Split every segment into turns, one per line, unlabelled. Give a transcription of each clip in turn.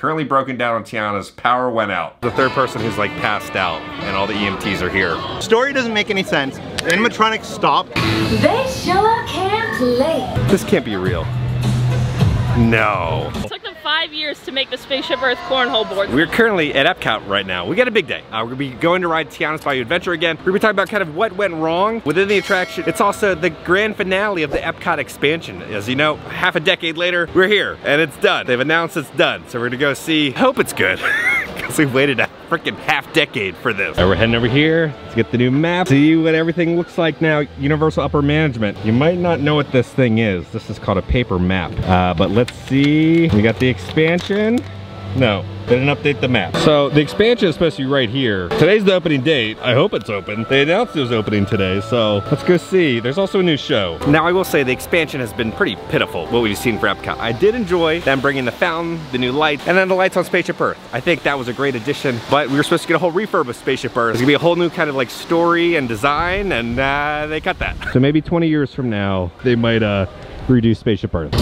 Currently broken down on Tiana's, power went out. The third person who's like passed out and all the EMTs are here.
Story doesn't make any sense. The animatronics stopped.
They sure can play.
This can't be real. No.
It took them 5 years to make the Spaceship Earth cornhole board.
We're currently at Epcot right now. We got a big day. We're gonna be going to ride Tiana's Bayou Adventure again. We're gonna be talking about kind of what went wrong within the attraction. It's also the grand finale of the Epcot expansion. As you know, half a decade later, we're here and it's done. They've announced it's done. So we're gonna go see, hope it's good. Because we've waited a freaking half decade for this. We're heading over here. Let's get the new map. See what everything looks like now. Universal Upper Management. You might not know what this thing is. This is called a paper map. But let's see. We got the expansion. No, they didn't update the map. So the expansion is supposed to be right here. Today's the opening date. I hope it's open. They announced it was opening today, so let's go see. There's also a new show. Now I will say the expansion has been pretty pitiful, what we've seen for Epcot. I did enjoy them bringing the fountain, the new lights, and then the lights on Spaceship Earth. I think that was a great addition, but we were supposed to get a whole refurb of Spaceship Earth. There's gonna be a whole new kind of like story and design, and they cut that. So maybe 20 years from now, they might redo Spaceship Earth.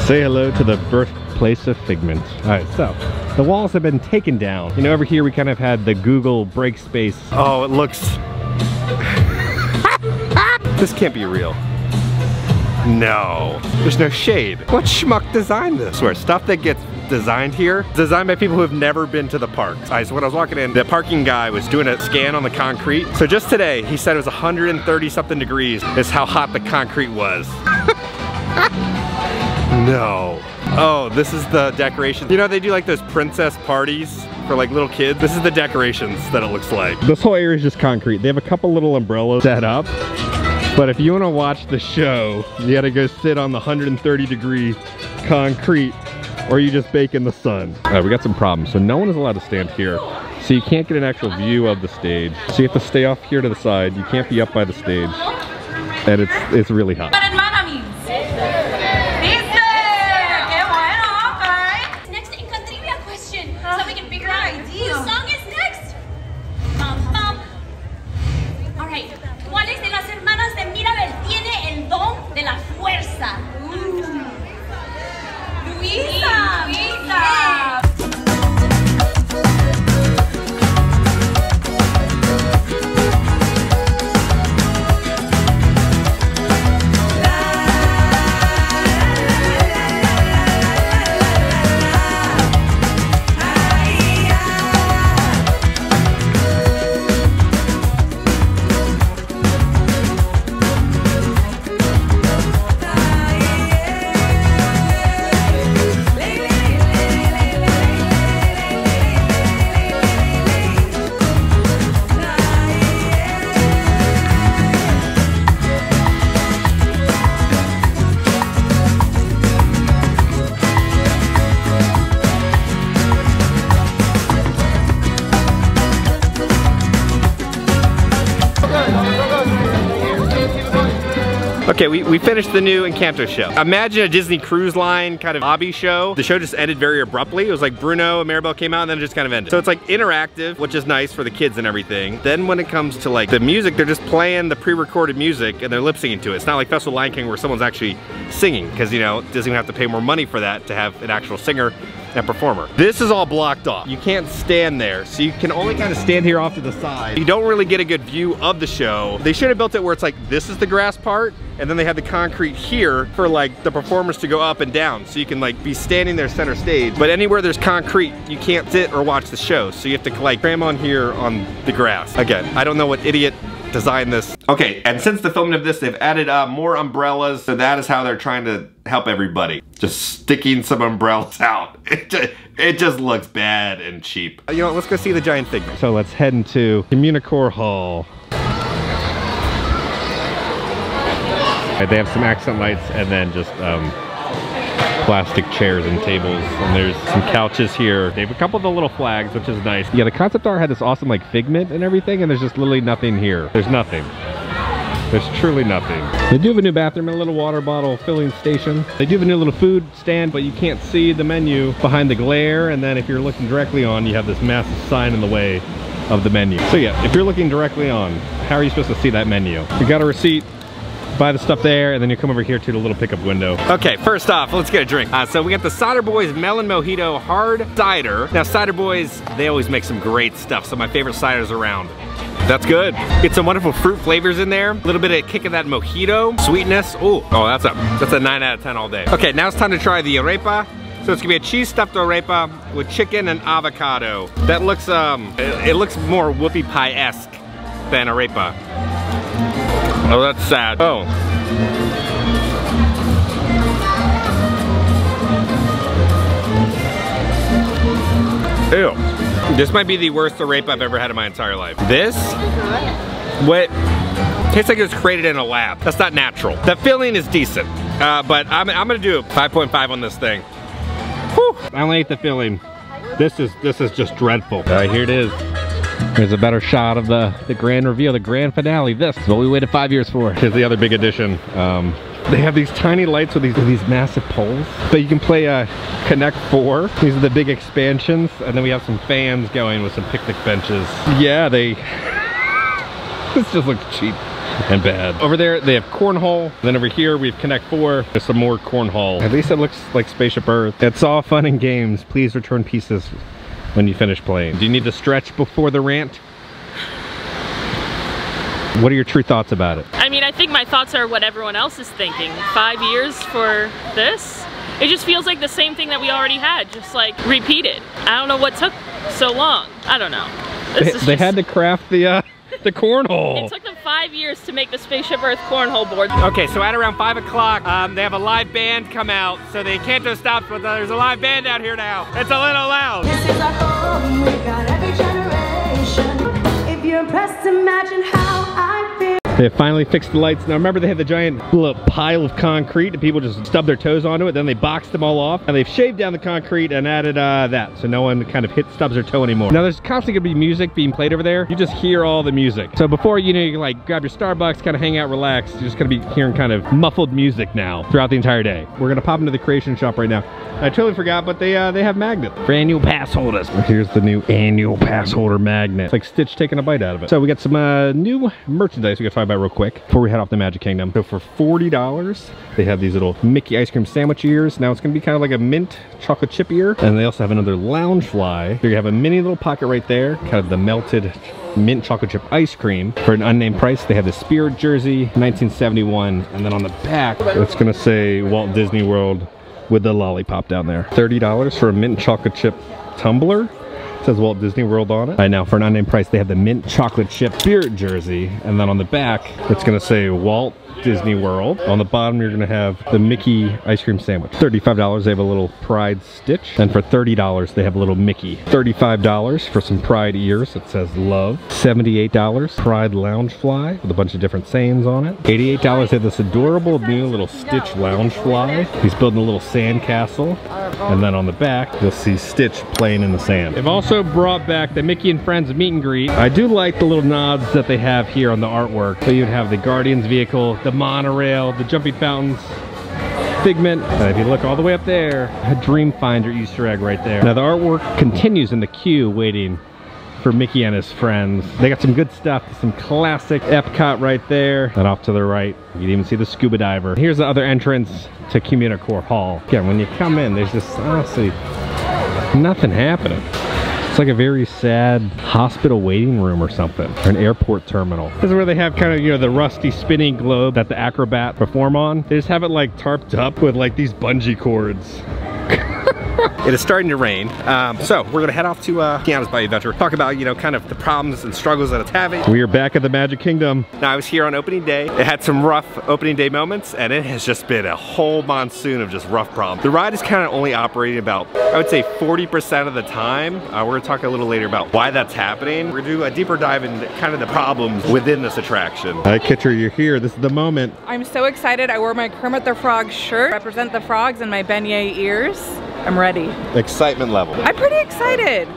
Say hello to the birthplace of Figment. All right, so the walls have been taken down. You know, over here we kind of had the Google break space. Oh, it looks... This can't be real. No, there's no shade. What schmuck designed this? I swear, stuff that gets designed here, designed by people who have never been to the parks. All right, so when I was walking in, the parking guy was doing a scan on the concrete. So just today, he said it was 130 something degrees is how hot the concrete was. No. Oh, this is the decoration. You know, they do like those princess parties for like little kids. This is the decorations that it looks like. This whole area is just concrete. They have a couple little umbrellas set up. But if you want to watch the show, you gotta go sit on the 130 degree concrete or you just bake in the sun. All right, we got some problems. So no one is allowed to stand here. So you can't get an actual view of the stage. So you have to stay off here to the side. You can't be up by the stage. And it's really hot. Okay, we finished the new Encanto show. Imagine a Disney Cruise Line kind of hobby show. The show just ended very abruptly. It was like Bruno and Maribel came out and then it just kind of ended. So it's like interactive, which is nice for the kids and everything. Then when it comes to like the music, they're just playing the pre-recorded music and they're lip syncing to it. It's not like Festival Lion King where someone's actually singing because, you know, Disney would have to pay more money for that to have an actual singer and performer. This is all blocked off. You can't stand there, so you can only kind of stand here off to the side. You don't really get a good view of the show. They should have built it where it's like, this is the grass part, and then they had the concrete here for like the performers to go up and down, so you can like be standing there center stage. But anywhere there's concrete, you can't sit or watch the show, so you have to like cram on here on the grass. Again, I don't know what idiot designed this. Okay, and since the filming of this, they've added more umbrellas, so that is how they're trying to help everybody. Just sticking some umbrellas out. It just looks bad and cheap. You know, let's go see the giant figure. So let's head into Communicore Hall. They have some accent lights and then just plastic chairs and tables, and there's some couches here. They have a couple of the little flags, which is nice. Yeah, the concept art had this awesome like figment and everything, and there's just literally nothing here. There's nothing. There's truly nothing. They do have a new bathroom and a little water bottle filling station. They do have a new little food stand, but you can't see the menu behind the glare, and then if you're looking directly on, you have this massive sign in the way of the menu. So yeah, if you're looking directly on, how are you supposed to see that menu? We got a receipt. buy the stuff there, and then you come over here to the little pickup window. Okay, first off, let's get a drink. So we got the Cider Boys Melon Mojito Hard Cider. Now Cider Boys, they always make some great stuff, so my favorite ciders around. That's good. Get some wonderful fruit flavors in there. A little bit of kick of that mojito, sweetness. Ooh, oh, that's a 9 out of 10 all day. Okay, now it's time to try the arepa. So it's gonna be a cheese stuffed arepa with chicken and avocado. That looks, it looks more whoopie pie-esque than arepa. Oh, that's sad. Oh. Ew. This might be the worst arepa I've ever had in my entire life. This? What? Tastes like it was created in a lab. That's not natural. The filling is decent, but I'm gonna do a 5.5 on this thing. Whew. I only ate the filling. This is just dreadful. Here it is. Here's a better shot of the grand reveal, the grand finale. This is what we waited 5 years for. Here's the other big addition. They have these tiny lights with these massive poles, but you can play Connect 4. These are the big expansions, and then we have some fans going with some picnic benches. Yeah, this just looks cheap and bad. Over there, they have cornhole. Then over here, we have Connect 4. There's some more cornhole. At least it looks like Spaceship Earth. It's all fun and games. Please return pieces when you finish playing. Do you need to stretch before the rant? What are your true thoughts about it?
I mean, I think my thoughts are what everyone else is thinking. 5 years for this? It just feels like the same thing that we already had, just like repeated. I don't know what took so long. I don't know.
They had to craft the cornhole.
It took them 5 years to make the Spaceship Earth cornhole board.
Okay, so at around 5 o'clock, they have a live band come out. So they can't just stop, but there's a live band out here now. It's a little loud.
This is our home, we got every generation. If you're impressed, imagine how I feel.
They have finally fixed the lights. Now remember, they had the giant little pile of concrete and people just stubbed their toes onto it. Then they boxed them all off and they've shaved down the concrete and added that. So no one kind of stubs their toe anymore. Now there's constantly gonna be music being played over there. You just hear all the music. So before, you know, you can like grab your Starbucks, kind of hang out, relax. You're just gonna be hearing kind of muffled music now throughout the entire day. We're gonna pop into the creation shop right now. I totally forgot, but they have magnets for annual pass holders. Here's the new annual pass holder magnet. It's like Stitch taking a bite out of it. So we got some new merchandise we gotta talk about real quick before we head off to Magic Kingdom. So for $40, they have these little Mickey ice cream sandwich ears. Now it's gonna be kind of like a mint chocolate chip ear. And they also have another Loungefly. So you have a mini little pocket right there, kind of the melted mint chocolate chip ice cream. For an unnamed price, they have the Spirit jersey, 1971. And then on the back, it's gonna say Walt Disney World with the lollipop down there. $30 for a mint chocolate chip tumbler. It says Walt Disney World on it. Right now, for an unnamed price, they have the mint chocolate chip Spirit jersey. And then on the back, it's gonna say Walt Disney World. On the bottom, you're gonna have the Mickey ice cream sandwich. $35, they have a little Pride Stitch. And for $30, they have a little Mickey. $35 for some Pride ears. It says love. $78, Pride Loungefly with a bunch of different sayings on it. $88, they have this adorable new little Stitch Loungefly. He's building a little sand castle. And then on the back, you'll see Stitch playing in the sand. They've also brought back the Mickey and Friends meet and greet. I do like the little nods that they have here on the artwork. So you'd have the Guardians vehicle, the monorail, the jumping fountains, Figment, and if you look all the way up there, a Dreamfinder Easter egg right there. Now the artwork continues in the queue waiting for Mickey and his friends. They got some good stuff, some classic Epcot right there. And off to the right, you can even see the scuba diver. Here's the other entrance to Communicore Hall. Again, when you come in, there's just honestly nothing happening. It's like a very sad hospital waiting room or something, or an airport terminal. This is where they have kind of, you know, the rusty spinning globe that the acrobat perform on. They just have it like tarped up with like these bungee cords. It is starting to rain, so we're gonna head off to Tiana's Bayou Adventure, talk about, you know, kind of the problems and struggles that it's having. We are back at the Magic Kingdom. Now I was here on opening day. It had some rough opening day moments, and it has just been a whole monsoon of just rough problems. The ride is kind of only operating about, I would say, 40% of the time. We're gonna talk a little later about why that's happening. We're gonna do a deeper dive into kind of the problems within this attraction. Hi Kitcher, you're here. This is the moment.
I'm so excited. I wore my Kermit the Frog shirt, represent the frogs, and my beignet ears. I'm ready.
Excitement level.
I'm pretty excited.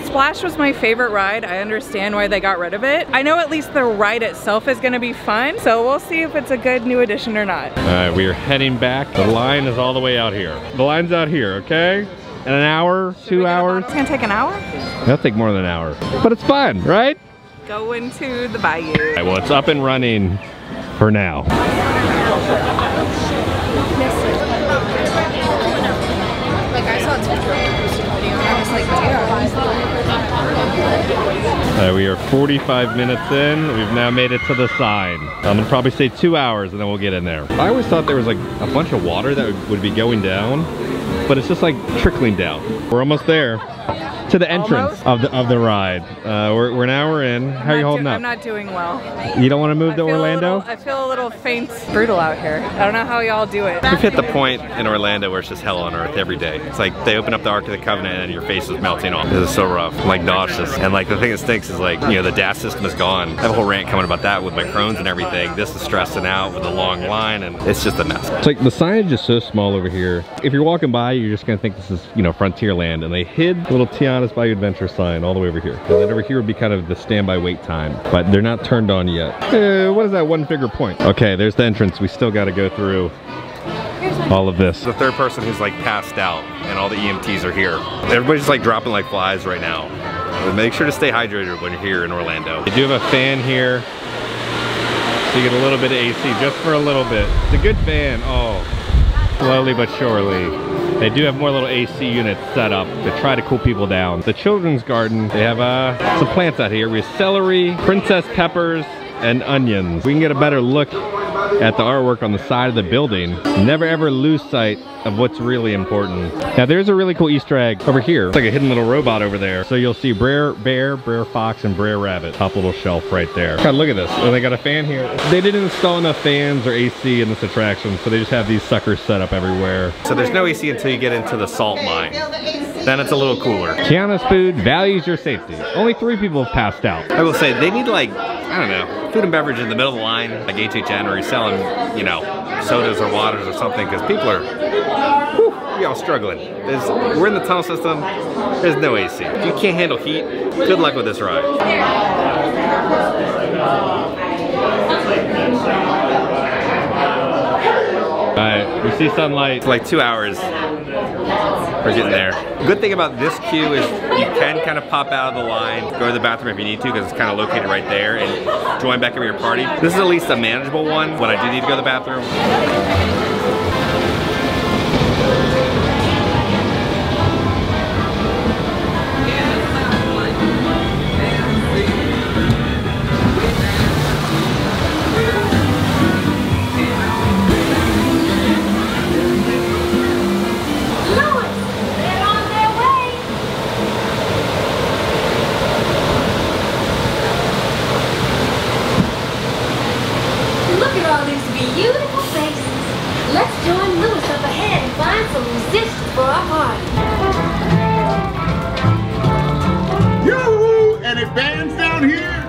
Splash was my favorite ride. I understand why they got rid of it. I know at least the ride itself is gonna be fun, so we'll see if it's a good new addition or not.
All right, we are heading back. The line is all the way out here. The line's out here, okay? In an hour, 2 hours.
It's gonna take an hour?
It'll take more than an hour. But it's fun, right?
Go into the bayou.
All right, well, it's up and running. for now.
Like I saw a TikTok video and I was like,
We are 45 minutes in. We've now made it to the sign. I'm gonna probably say 2 hours and then we'll get in there. I always thought there was like a bunch of water that would be going down, but it's just like trickling down. We're almost there. To the entrance of the ride. We're an hour in. How are you holding up?
I'm not doing well.
You don't want to move to Orlando?
I feel a little faint. It's brutal out here. I don't know how y'all do it.
We've hit the point in Orlando where it's just hell on earth every day. It's like they open up the Ark of the Covenant and your face is melting off. This is so rough. I'm like nauseous. And like the thing that stinks is like, you know, the DAS system is gone. I have a whole rant coming about that with my Crohn's and everything. This is stressing out with the long line and it's just a mess. It's like the signage is so small over here. If you're walking by, you're just gonna think this is, you know, Frontierland, and they hid little Tiana's Bayou Adventure sign all the way over here. And then over here would be kind of the standby wait time, but they're not turned on yet. What is that one figure point? Okay, there's the entrance. We still got to go through all of this. The third person who's like passed out and all the EMTs are here. Everybody's just like dropping like flies right now. But make sure to stay hydrated when you're here in Orlando. They do have a fan here, so you get a little bit of AC just for a little bit. It's a good fan. Oh, slowly but surely. They do have more little AC units set up to try to cool people down. The children's garden, they have some plants out here. We have celery, princess peppers, and onions. We can get a better look at the artwork on the side of the building. Never ever lose sight of what's really important. Now there's a really cool Easter egg over here. It's like a hidden little robot over there. So you'll see Brer Fox, and Brer Rabbit. Top little shelf right there. God, look at this. Oh, they got a fan here. They didn't install enough fans or AC in this attraction, so they just have these suckers set up everywhere. So there's no AC until you get into the salt mine. Then it's a little cooler. Tiana's Food values your safety. Only 3 people have passed out. I will say, they need like, I don't know, food and beverage in the middle of the line, like HHN, or he's selling, you know, sodas or waters or something, because people are, whew, we all struggling. We're in the tunnel system, there's no AC. If you can't handle heat, good luck with this ride. Alright, we see sunlight. It's like 2 hours. We're getting there. Good thing about this queue is you can kind of pop out of the line, go to the bathroom if you need to, because it's kind of located right there, and join back into your party. This is at least a manageable one when I do need to go to the bathroom.
Beautiful faces. Let's join Lewis up ahead and find some musicians for our party.
Yoo-hoo! Any bands down here?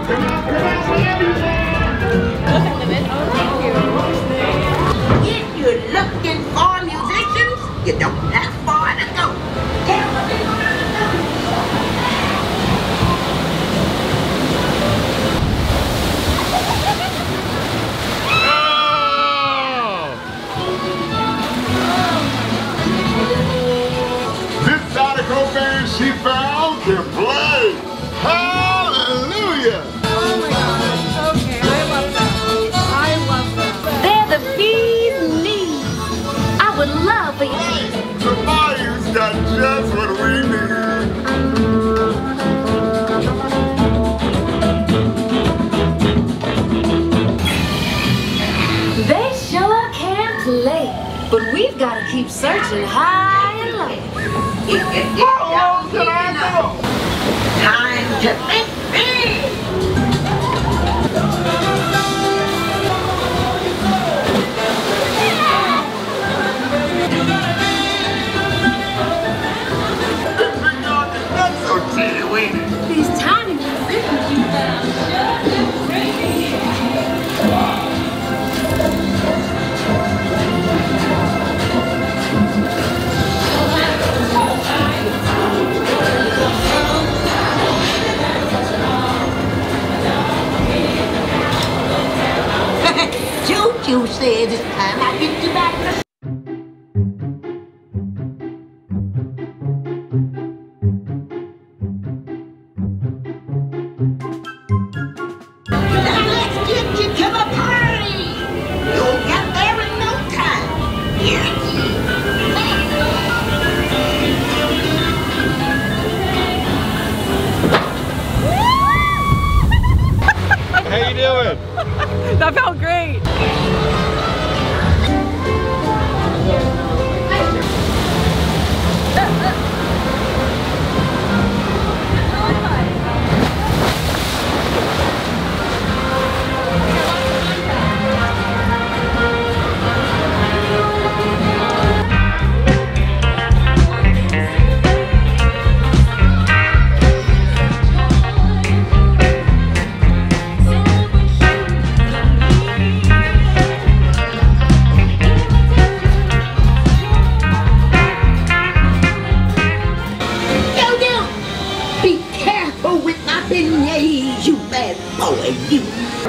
Come on,
If you're looking for musicians, you don't have far to go.
band she found can play. Hallelujah!
Oh my gosh. Okay, I love them. I love them.
They're the bee's knees. I would love for you.
The Bayou's got just what we need.
They sure can play, but we've got to keep searching high and low.
How long can I go?
Time to think big.
Not so teeny-weeny.
These tiny musicians you found sure do crazy.
That felt great.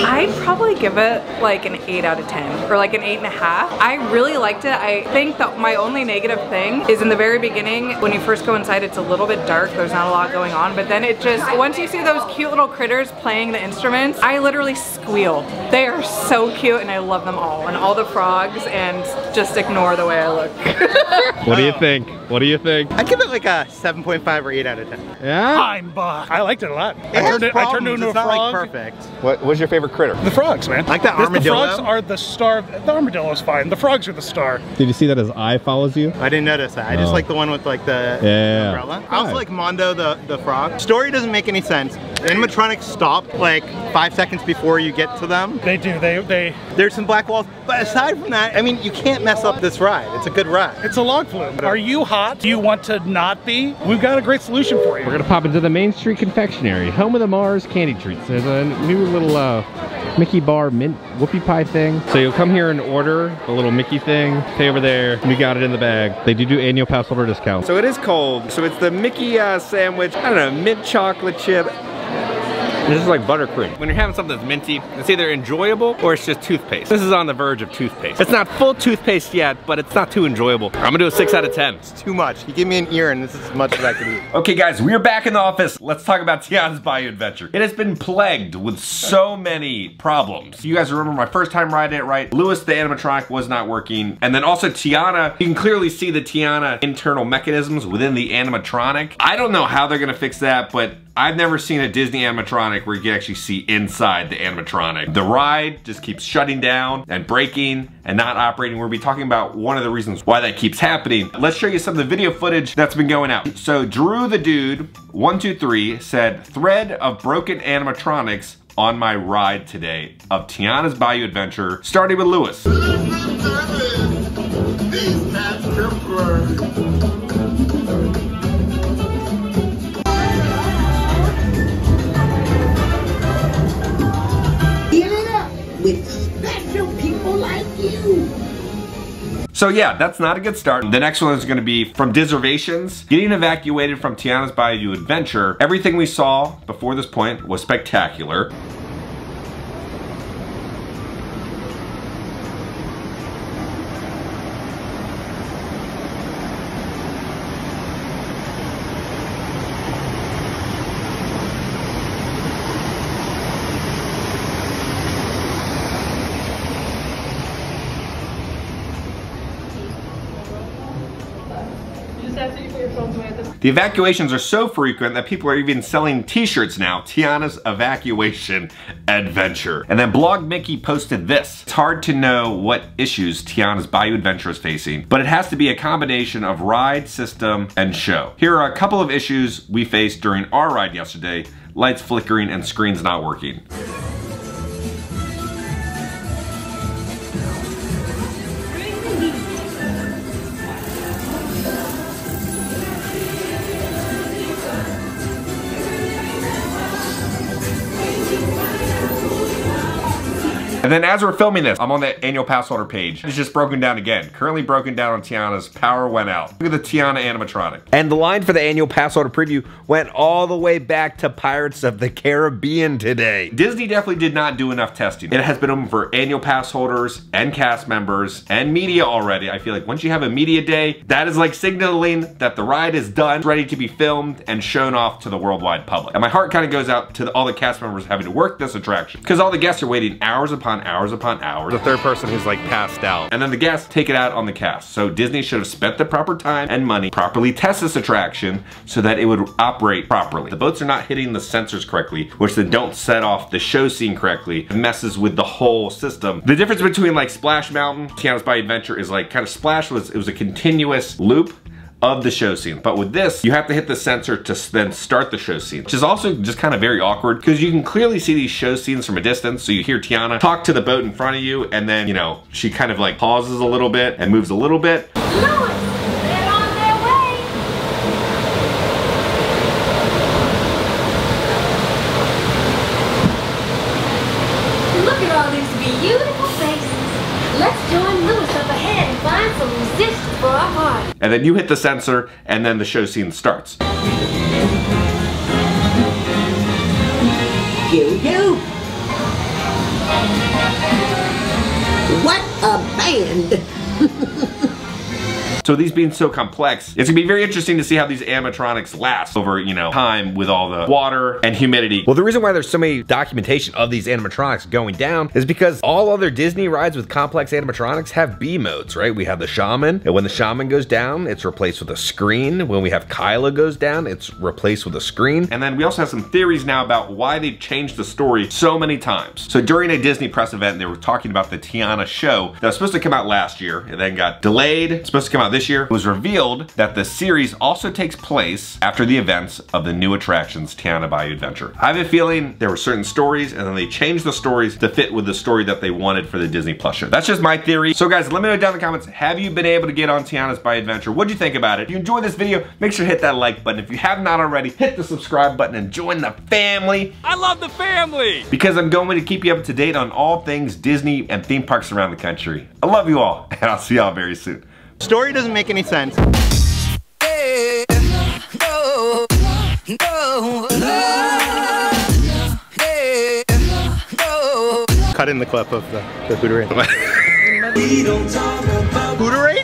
I'd probably give it like an 8 out of 10 or like an 8.5. I really liked it. I think that my only negative thing is in the very beginning when you first go inside it's a little bit dark, there's not a lot going on, but then it just, once you see those cute little critters playing the instruments, I literally squeal. They are so cute and I love them all, and all the frogs, and just ignore the way I look.
What do you think? What do you think?
I'd give it like a 7.5 or 8 out of 10.
Yeah?
I'm Bach. I liked it a lot.
I
turned it into a frog.
Like perfect.
What was your favorite critter?
The frogs, man.
Like the armadillo?
The frogs are the star. The armadillo's fine. The frogs are the star.
Did you see that his eye follows you?
I didn't notice that. I just like the one with like the umbrella. I also like Mondo the frog. Story doesn't make any sense. The animatronics stop like 5 seconds before you get to them.
They do.
There's some black walls. But aside from that, I mean, you can't mess up this ride. It's a good ride.
It's a log flume. Are you hot? Do you want to not be? We've got a great solution for you.
We're gonna pop into the Main Street Confectionery, home of the Mars candy treats. There's a new little Mickey bar mint whoopie pie thing. So you'll come here and order a little Mickey thing, pay over there, we got it in the bag. They do annual pass holder discount. So it is cold. So it's the Mickey sandwich, I don't know, mint chocolate chip. This is like buttercream. When you're having something that's minty, it's either enjoyable or it's just toothpaste. This is on the verge of toothpaste. It's not full toothpaste yet, but it's not too enjoyable. I'm gonna do a 6 out of 10.
It's too much. You give me an ear and this is as much as I can eat.
Okay guys, we're back in the office. Let's talk about Tiana's Bayou Adventure. It has been plagued with so many problems. You guys remember my first time riding it, right? Lewis, the animatronic, was not working. And then also Tiana, you can clearly see the Tiana internal mechanisms within the animatronic. I don't know how they're gonna fix that, but I've never seen a Disney animatronic where you can actually see inside the animatronic. The ride just keeps shutting down and breaking and not operating. We're gonna be talking about one of the reasons why that keeps happening. Let's show you some of the video footage that's been going out. So Drew the Dude 123 said, thread of broken animatronics on my ride today of Tiana's Bayou Adventure, starting with Lewis.
With special people like you.
So yeah, that's not a good start. The next one is gonna be from Deservations. Getting evacuated from Tiana's Bayou Adventure. Everything we saw before this point was spectacular. The evacuations are so frequent that people are even selling t-shirts now. Tiana's Evacuation Adventure. And then Blog Mickey posted this. It's hard to know what issues Tiana's Bayou Adventure is facing, but it has to be a combination of ride, system, and show. Here are a couple of issues we faced during our ride yesterday. Lights flickering and screens not working. And then as we're filming this, I'm on the annual pass holder page. It's just broken down again. Currently broken down on Tiana's, power went out. Look at the Tiana animatronic. And the line for the annual pass holder preview went all the way back to Pirates of the Caribbean today. Disney definitely did not do enough testing. It has been open for annual pass holders and cast members and media already. I feel like once you have a media day, that is like signaling that the ride is done, ready to be filmed and shown off to the worldwide public. And my heart kind of goes out to all the cast members having to work this attraction because all the guests are waiting hours upon upon hours upon hours. The third person who's like passed out. And then the guests take it out on the cast. So Disney should have spent the proper time and money, properly test this attraction so that it would operate properly. The boats are not hitting the sensors correctly, which then don't set off the show scene correctly. It messes with the whole system. The difference between like Splash Mountain, Tiana's Bayou Adventure is like kind of Splash was, it was a continuous loop of the show scene. But with this, you have to hit the sensor to then start the show scene, which is also just kind of very awkward because you can clearly see these show scenes from a distance. So you hear Tiana talk to the boat in front of you, and then, you know, she kind of like pauses a little bit and moves a little bit.
Louis, they're on their way. Look at all these beautiful faces. Let's join Louis up ahead and find some resistance for our party.
And then you hit the sensor, and then the show scene starts.
You. What a band.
So these being so complex, it's gonna be very interesting to see how these animatronics last over, you know, time with all the water and humidity. Well, the reason why there's so many documentation of these animatronics going down is because all other Disney rides with complex animatronics have B modes, right? We have the Shaman, and when the Shaman goes down, it's replaced with a screen. When we have Kyla goes down, it's replaced with a screen. And then we also have some theories now about why they've changed the story so many times. So during a Disney press event, they were talking about the Tiana show that was supposed to come out last year and then got delayed. It's supposed to come out this year. It was revealed that the series also takes place after the events of the new attractions Tiana Bayou Adventure. I have a feeling there were certain stories and then they changed the stories to fit with the story that they wanted for the Disney Plus show. That's just my theory. So guys, let me know down in the comments, have you been able to get on Tiana's Bayou Adventure? What'd you think about it? If you enjoyed this video, make sure to hit that like button. If you have not already, hit the subscribe button and join the family. I love the family! Because I'm going to keep you up to date on all things Disney and theme parks around the country. I love you all, and I'll see y'all very soon.
Story doesn't make any sense. Cut in the clip of the Hooterade. Hooterade?